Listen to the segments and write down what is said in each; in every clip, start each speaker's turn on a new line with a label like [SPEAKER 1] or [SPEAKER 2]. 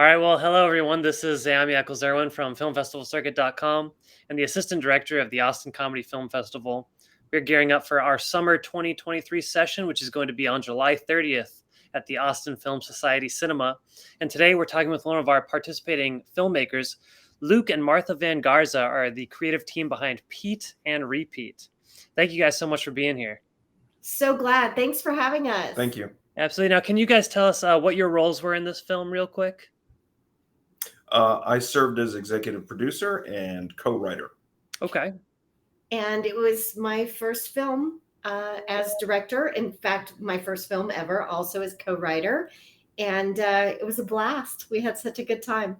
[SPEAKER 1] All right, well, hello everyone. This is Zami Eccles-Erwin from FilmFestivalCircuit.com and the assistant director of the Austin Comedy Film Festival. We're gearing up for our summer 2023 session, which is going to be on July 30th at the Austin Film Society Cinema. And today we're talking with one of our participating filmmakers. Luke and Martha Van Garza are the creative team behind Pete and Repeat. Thank you guys so much for being here.
[SPEAKER 2] So glad. Thanks for having us.
[SPEAKER 3] Thank you.
[SPEAKER 1] Absolutely. Now, can you guys tell us what your roles were in this film real quick?
[SPEAKER 3] I served as executive producer and co-writer.
[SPEAKER 1] Okay.
[SPEAKER 2] And it was my first film as director. In fact, my first film ever, also as co-writer. And it was a blast. We had such a good time.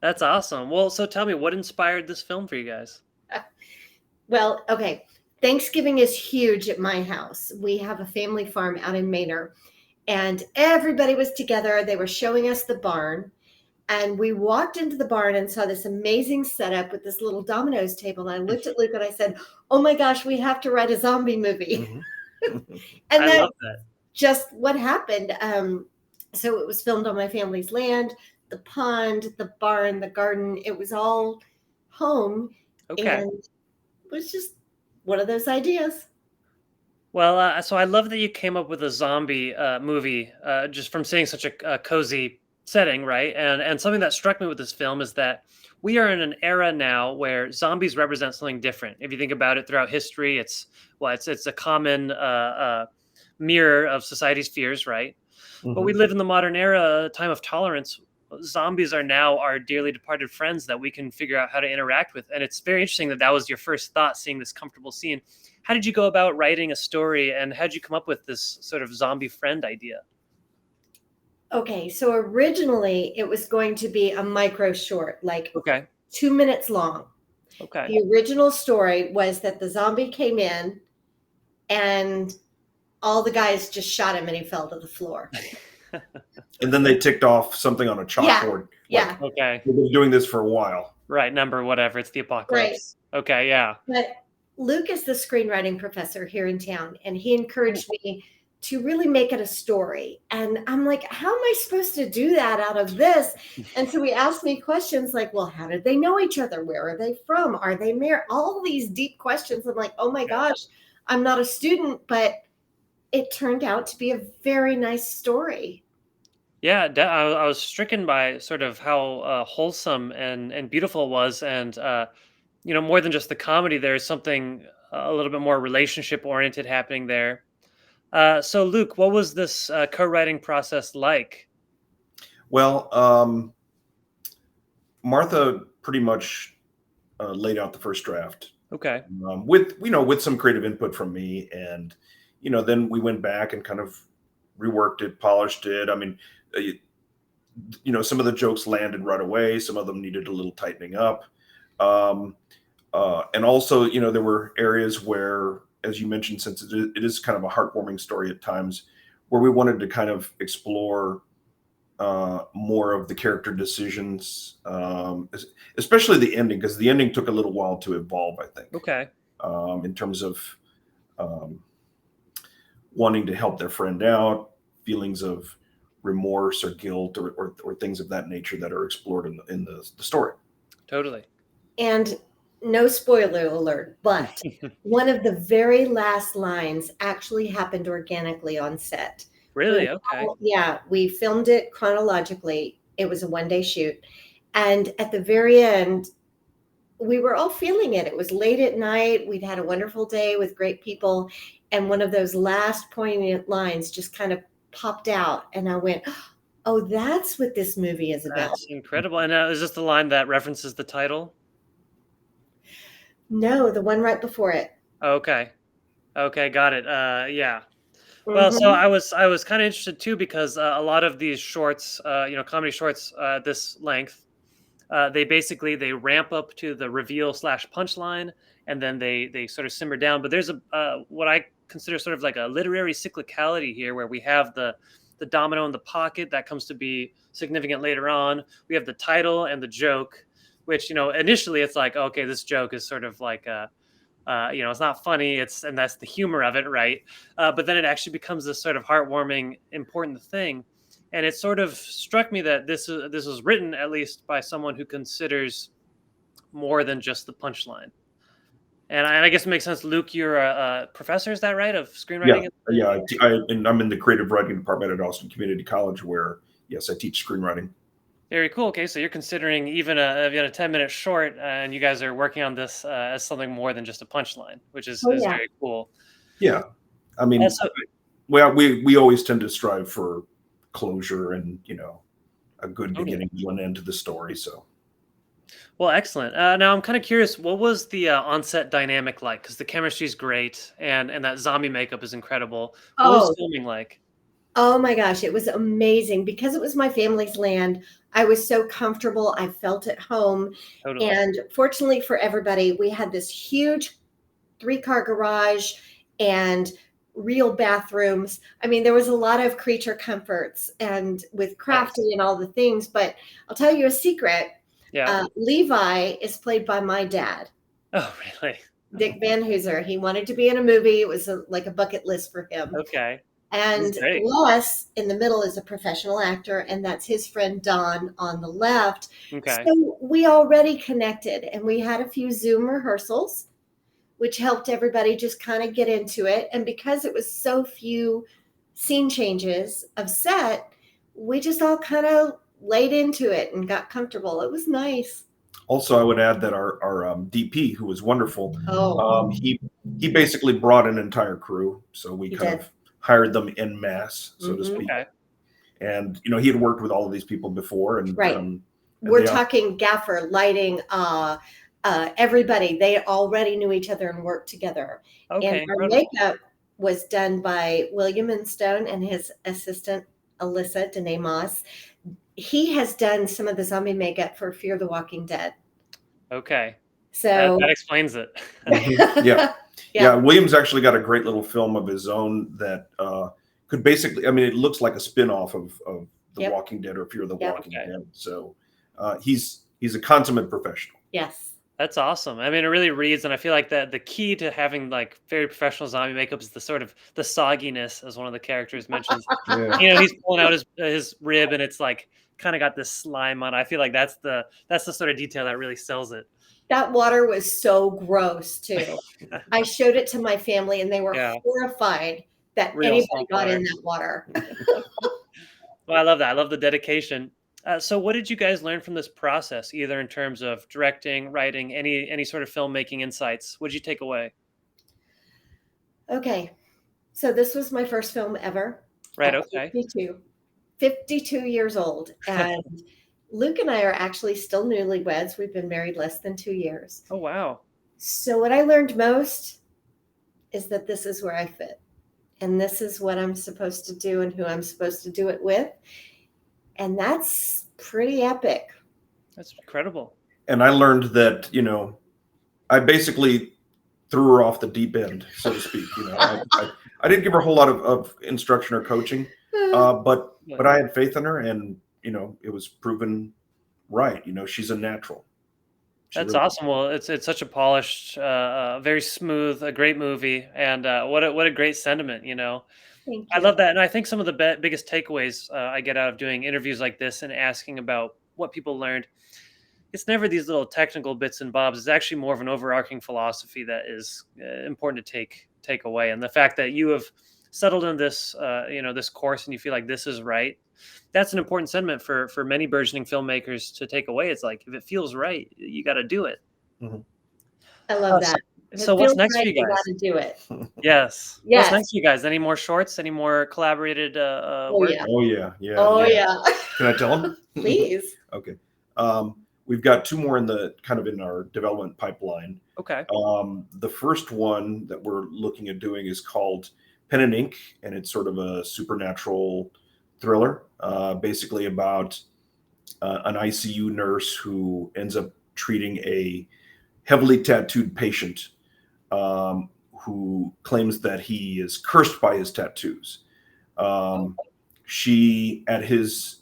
[SPEAKER 1] That's awesome. Well, so tell me, what inspired this film for you guys?
[SPEAKER 2] Well, okay. Thanksgiving is huge at my house. We have a family farm out in Manor. And everybody was together. They were showing us the barn. And we walked into the barn and saw this amazing setup with this little Domino's table. And I looked at Luke and I said, "Oh my gosh, we have to write a zombie movie."
[SPEAKER 3] Mm-hmm.
[SPEAKER 2] And
[SPEAKER 1] I love that.
[SPEAKER 2] Just what happened. So it was filmed on my family's land, the pond, the barn, the garden. It was all home.
[SPEAKER 1] Okay.
[SPEAKER 2] And it was just one of those ideas.
[SPEAKER 1] Well, so I love that you came up with a zombie movie just from seeing such a cozy setting, right? And something that struck me with this film is that we are in an era now where zombies represent something different. If you think about it throughout history, it's a common mirror of society's fears, right?
[SPEAKER 3] Mm-hmm.
[SPEAKER 1] But we live in the modern era, a time of tolerance. Zombies are now our dearly departed friends that we can figure out how to interact with. And it's very interesting that was your first thought, seeing this comfortable scene. How did you go about writing a story, and how did you come up with this sort of zombie friend idea?
[SPEAKER 2] Okay, so originally it was going to be a micro short, like 2 minutes long.
[SPEAKER 1] Okay.
[SPEAKER 2] The original story was that the zombie came in and all the guys just shot him and he fell to the floor.
[SPEAKER 3] And then they ticked off something on a chalkboard.
[SPEAKER 2] Yeah.
[SPEAKER 1] Okay.
[SPEAKER 3] We've been doing this for a while.
[SPEAKER 1] Right. Number whatever. It's the apocalypse. Right. Okay. Yeah.
[SPEAKER 2] But Luke is the screenwriting professor here in town, and he encouraged me to really make it a story. And I'm like, how am I supposed to do that out of this? And so he asked me questions like, well, how did they know each other? Where are they from? Are they married? All these deep questions. I'm like, oh my gosh, I'm not a student, but it turned out to be a very nice story.
[SPEAKER 1] Yeah, I was stricken by sort of how wholesome and beautiful it was. And, more than just the comedy, there's something a little bit more relationship oriented happening there. So, Luke, what was this co-writing process like?
[SPEAKER 3] Well, Martha pretty much laid out the first draft.
[SPEAKER 1] Okay.
[SPEAKER 3] With some creative input from me, and then we went back and kind of reworked it, polished it. I mean, some of the jokes landed right away. Some of them needed a little tightening up, and also, there were areas where, as you mentioned, since it is kind of a heartwarming story at times, where we wanted to kind of explore more of the character decisions, especially the ending, because the ending took a little while to evolve, I think.
[SPEAKER 1] Okay.
[SPEAKER 3] In terms of wanting to help their friend out, feelings of remorse or guilt or things of that nature that are explored in the story.
[SPEAKER 1] Totally.
[SPEAKER 2] And no spoiler alert, but one of the very last lines actually happened organically on set.
[SPEAKER 1] Really? Okay.
[SPEAKER 2] Yeah, we filmed it chronologically. It was a one-day shoot. And at the very end, we were all feeling it. It was late at night. We'd had a wonderful day with great people. And one of those last poignant lines just kind of popped out. And I went, oh, that's what this movie is about.
[SPEAKER 1] That's incredible. And is this the line that references the title?
[SPEAKER 2] No, the one right before it.
[SPEAKER 1] Okay, got it. Yeah. Well, so I was kind of interested too, because a lot of these shorts, comedy shorts this length, they ramp up to the reveal / punchline, and then they sort of simmer down. But there's what I consider sort of like a literary cyclicality here, where we have the domino in the pocket that comes to be significant later on. We have the title and the joke, which, initially it's like, okay, this joke is sort of like it's not funny. And that's the humor of it, right? But then it actually becomes this sort of heartwarming, important thing. and it sort of struck me that this was written at least by someone who considers more than just the punchline. And I guess it makes sense. Luke, you're a professor, is that right, of
[SPEAKER 3] Yeah,
[SPEAKER 1] screenwriting?
[SPEAKER 3] yeah. And I'm in the creative writing department at Austin Community College, where yes, I teach screenwriting.
[SPEAKER 1] Very cool. Okay, so you're considering even a 10-minute short, and you guys are working on this as something more than just a punchline, which
[SPEAKER 2] Oh
[SPEAKER 1] is
[SPEAKER 2] yeah.
[SPEAKER 1] very cool.
[SPEAKER 3] Yeah, I mean,
[SPEAKER 1] So,
[SPEAKER 3] well, we always tend to strive for closure and a good
[SPEAKER 1] totally.
[SPEAKER 3] beginning to an end to the story. So
[SPEAKER 1] Well, excellent. Now I'm kind of curious, what was the on-set dynamic like? Because the chemistry is great, and that zombie makeup is incredible. What was
[SPEAKER 2] Oh,
[SPEAKER 1] filming like?
[SPEAKER 2] oh my gosh, it was amazing because it was my family's land. I was so comfortable. I felt at home.
[SPEAKER 1] Totally.
[SPEAKER 2] And fortunately for everybody, we had this huge 3-car garage and real bathrooms. I mean, there was a lot of creature comforts and with
[SPEAKER 1] Nice.
[SPEAKER 2] crafty and all the things. But I'll tell you a secret.
[SPEAKER 1] Yeah.
[SPEAKER 2] Levi is played by my dad,
[SPEAKER 1] Oh, really?
[SPEAKER 2] Dick Van Hooser. He wanted to be in a movie. It was like a bucket list for him.
[SPEAKER 1] Okay. This is
[SPEAKER 2] And
[SPEAKER 1] great.
[SPEAKER 2] Les in the middle is a professional actor, and that's his friend Don on the left.
[SPEAKER 1] Okay.
[SPEAKER 2] So we already connected, and we had a few Zoom rehearsals, which helped everybody just kind of get into it. And because it was so few scene changes of set, we just all kind of laid into it and got comfortable. It was nice.
[SPEAKER 3] also, I would add that our DP, who was wonderful,
[SPEAKER 2] Oh,
[SPEAKER 3] he basically brought an entire crew, so we
[SPEAKER 2] he
[SPEAKER 3] kind
[SPEAKER 2] did.
[SPEAKER 3] of hired them en masse, so to
[SPEAKER 2] Mhm.
[SPEAKER 3] speak.
[SPEAKER 1] Okay.
[SPEAKER 3] And he had worked with all of these people before, and
[SPEAKER 2] Right.
[SPEAKER 3] and
[SPEAKER 2] We're
[SPEAKER 3] they all,
[SPEAKER 2] talking gaffer, lighting, everybody. They already knew each other and worked together. And
[SPEAKER 1] Okay.
[SPEAKER 2] our
[SPEAKER 1] Incredible.
[SPEAKER 2] makeup was done by William Instone and his assistant, Alyssa Danae Moss. He has done some of the zombie makeup for Fear the Walking Dead.
[SPEAKER 1] Okay.
[SPEAKER 2] So,
[SPEAKER 1] That explains it.
[SPEAKER 3] yeah.
[SPEAKER 2] Yeah.
[SPEAKER 3] Williams actually got a great little film of his own that could basically, I mean, it looks like a spin-off of The
[SPEAKER 2] Yep.
[SPEAKER 3] Walking Dead or Fear the
[SPEAKER 2] Yep.
[SPEAKER 3] Walking
[SPEAKER 1] Okay.
[SPEAKER 3] Dead. So he's a consummate professional.
[SPEAKER 2] Yes.
[SPEAKER 1] That's awesome. I mean, it really reads, and I feel like that the key to having like very professional zombie makeup is the sort of the sogginess, as one of the characters mentions.
[SPEAKER 3] Yeah.
[SPEAKER 1] He's pulling out his rib, and it's like kind of got this slime on it. I feel like that's the sort of detail that really sells it.
[SPEAKER 2] That water was so gross too. I showed it to my family and they were
[SPEAKER 1] Yeah,
[SPEAKER 2] horrified that
[SPEAKER 1] real
[SPEAKER 2] anybody
[SPEAKER 1] salt
[SPEAKER 2] got in
[SPEAKER 1] water.
[SPEAKER 2] that water.
[SPEAKER 1] Well, I love that. I love the dedication. So, what did you guys learn from this process, either in terms of directing, writing, any sort of filmmaking insights? What did you take away?
[SPEAKER 2] Okay. So this was my first film ever
[SPEAKER 1] Right.
[SPEAKER 2] at
[SPEAKER 1] Okay.
[SPEAKER 2] 52 years old. And Luke and I are actually still newlyweds. We've been married less than 2 years.
[SPEAKER 1] Oh, wow.
[SPEAKER 2] So what I learned most is that this is where I fit. And this is what I'm supposed to do and who I'm supposed to do it with. And that's pretty epic.
[SPEAKER 1] That's incredible.
[SPEAKER 3] And I learned that, I basically threw her off the deep end, so to speak. I didn't give her a whole lot of instruction or coaching, but I had faith in her, and it was proven right. She's a natural.
[SPEAKER 1] That's
[SPEAKER 3] really
[SPEAKER 1] awesome. Well, it's such a polished, very smooth, a great movie, and what a great sentiment.
[SPEAKER 2] Thank
[SPEAKER 1] I
[SPEAKER 2] you.
[SPEAKER 1] love that, and I think some of the biggest takeaways I get out of doing interviews like this and asking about what people learned. It's never these little technical bits and bobs. It's actually more of an overarching philosophy that is important to take away. And the fact that you have settled in this, this course, and you feel like this is right. That's an important sentiment for many burgeoning filmmakers to take away. It's like, if it feels right, you got to do it.
[SPEAKER 3] Mhm.
[SPEAKER 2] I love
[SPEAKER 1] So,
[SPEAKER 2] that. If it
[SPEAKER 1] so what's
[SPEAKER 2] feels
[SPEAKER 1] next
[SPEAKER 2] right,
[SPEAKER 1] for you
[SPEAKER 2] you got
[SPEAKER 1] guys?
[SPEAKER 2] to do it.
[SPEAKER 1] Yes. What's
[SPEAKER 2] Yes.
[SPEAKER 1] next for you guys? Any more shorts? Any more collaborated
[SPEAKER 2] Oh,
[SPEAKER 1] work?
[SPEAKER 2] yeah.
[SPEAKER 3] Oh yeah.
[SPEAKER 2] Oh, yeah.
[SPEAKER 3] Can I tell them?
[SPEAKER 2] Please.
[SPEAKER 3] Okay. We've got two more in our development pipeline.
[SPEAKER 1] Okay.
[SPEAKER 3] The first one that we're looking at doing is called Pen and Ink, and it's sort of a supernatural thriller, basically about an ICU nurse who ends up treating a heavily tattooed patient who claims that he is cursed by his tattoos. She, at his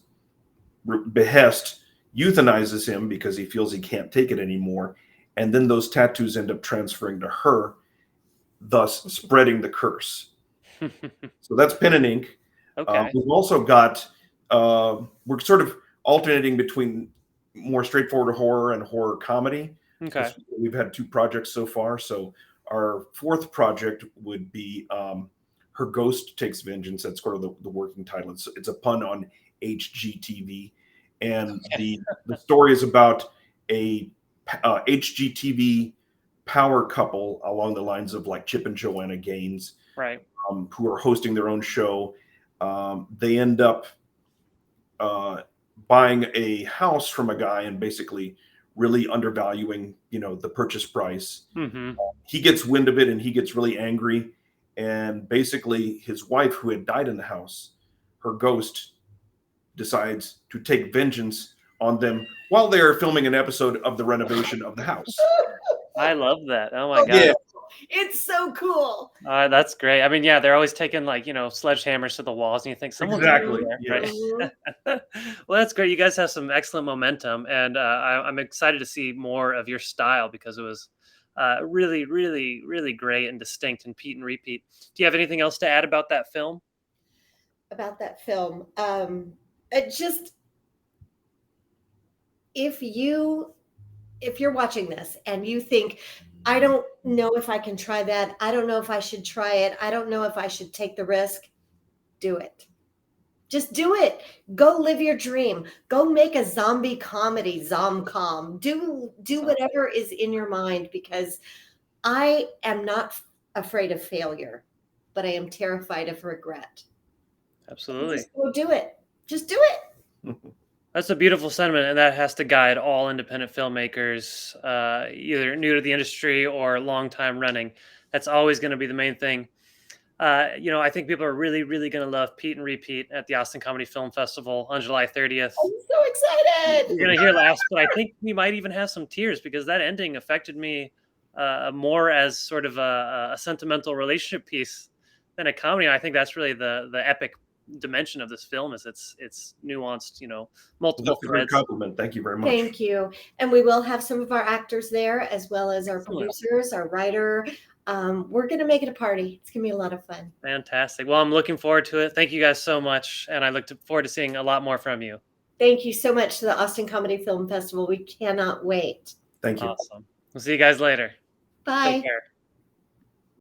[SPEAKER 3] behest, euthanizes him because he feels he can't take it anymore. And then those tattoos end up transferring to her, thus spreading the curse. So that's Pen and Ink.
[SPEAKER 1] Okay.
[SPEAKER 3] We've also got we're sort of alternating between more straightforward horror and horror comedy.
[SPEAKER 1] Okay.
[SPEAKER 3] We've had 2 projects so far. So our 4th project would be Her Ghost Takes Vengeance. That's sort of the working title. It's a pun on HGTV. And the story is about a HGTV power couple along the lines of like Chip and Joanna Gaines,
[SPEAKER 1] Right.
[SPEAKER 3] who are hosting their own show. They end up buying a house from a guy and basically really undervaluing, the purchase price.
[SPEAKER 1] Mm-hmm.
[SPEAKER 3] He gets wind of it and he gets really angry. And basically his wife, who had died in the house, her ghost, decides to take vengeance on them while they are filming an episode of the renovation of the house.
[SPEAKER 1] I love that. Oh my God.
[SPEAKER 3] Yeah.
[SPEAKER 2] It's so cool.
[SPEAKER 1] That's great. I mean, yeah, they're always taking like, sledgehammers to the walls and you think someone's
[SPEAKER 3] Exactly.
[SPEAKER 1] there, right?
[SPEAKER 2] Mhm.
[SPEAKER 1] Well, that's great. You guys have some excellent momentum, and I'm excited to see more of your style because it was really, really, really great and distinct and Pete and repeat. Do you have anything else to add about that film?
[SPEAKER 2] About that film, it just if you're watching this and you think, I don't know if I can try that, I don't know if I should try it, I don't know if I should take the risk, do it. Just do it. Go live your dream. Go make a zombie comedy, zomcom. Do whatever is in your mind, because I am not afraid of failure, but I am terrified of regret.
[SPEAKER 1] Absolutely.
[SPEAKER 2] Just go do it. Just do it.
[SPEAKER 1] That's a beautiful sentiment, and that has to guide all independent filmmakers, either new to the industry or long time running. That's always going to be the main thing. I think people are really, really going to love Pete and Repeat at the Austin Comedy Film Festival on July 30th.
[SPEAKER 2] I'm so excited.
[SPEAKER 1] You're going to hear laughs, but I think we might even have some tears because that ending affected me more as sort of a sentimental relationship piece than a comedy. I think that's really the epic dimension of this film, is it's nuanced, multiple
[SPEAKER 3] That's a great
[SPEAKER 1] threads.
[SPEAKER 3] compliment. Thank you very much.
[SPEAKER 2] Thank you. And we will have some of our actors there, as well as our producers, our writer. We're going to make it a party. It's going to be a lot of fun.
[SPEAKER 1] Fantastic. Well, I'm looking forward to it. Thank you guys so much. And I look forward to seeing a lot more from you.
[SPEAKER 2] Thank you so much to the Austin Comedy Film Festival. We cannot wait.
[SPEAKER 3] Thank you.
[SPEAKER 1] Awesome. We'll see you guys later.
[SPEAKER 2] Bye.
[SPEAKER 1] Take care.